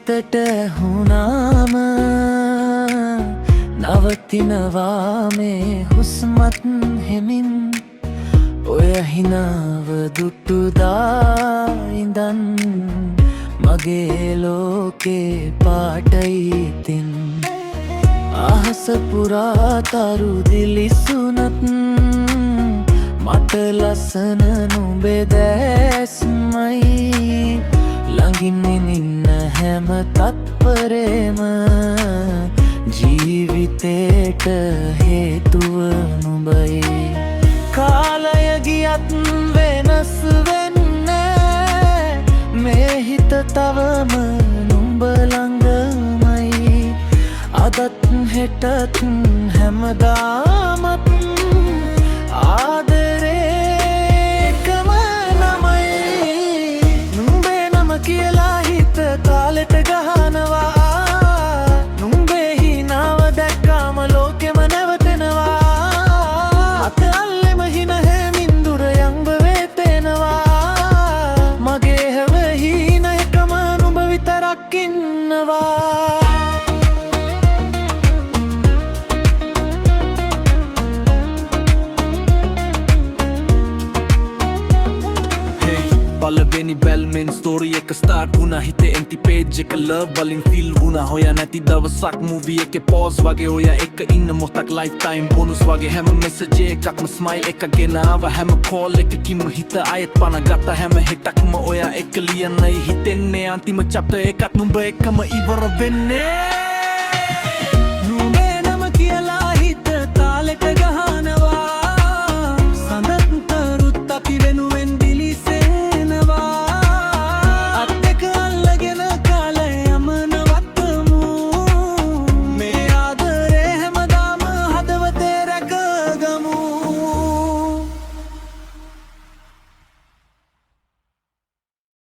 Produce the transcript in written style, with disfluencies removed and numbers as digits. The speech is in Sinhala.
හිතට හුනාම නවතිනවා මේ හුස්මත් හෙමින් ඔය හිනාව දුටුදා ඉඳන් මගේ ලෝකේ පාටයිතින් අහස පුරා තරු දිලිසුනත් මට ලස්සන නුඹේ දැස්මයි ළඟින් ඉන්න හැම තත්පරේම ජීවිතේට හේතුව නුඹයි කාලය ගියත් වෙනස් වෙන්නේ මේ හිත තවම නුඹ ළඟමයි අදත් හෙටත් හැමදාමත් ආදරේකම නමයි නුඹේ නම කියලා හිත තාලෙට ගහනවා නුඹේ හිනාව දැක්කාම ලෝකෙම නැවතෙනවා අත අල්ලෙම හින හැමින් දුර යම්බ වේතෙනවා මගේ හැව හින එකම නුඹ විතරක් ඉන්නවා පළවෙනි බැල්මෙන් ස්ටෝරි එක ස්ටාර්ට් වුණා හිතේ එම්ටි පේජ් එක ලව් වලින් ෆීල් වුණා හොයා නැති දවසක් මූවී එකේ පෝස් වගේ ඔය එක ඉන්න මොහොතක් ලයිෆ් ටයිම් බෝනස් වගේ හැම මෙසේජ් එකක්ම ස්මයිල් එක ගෙනාව හැම කෝල් එකකින්ම හිත ආයෙත් පණ ගත්ත හැම හෙටක්ම ඔය එක ලියන්නයි හිතෙන්නේ අන්තිම චැප්ටර් එකක් නුඹ එකම ඉවර වෙන්නේ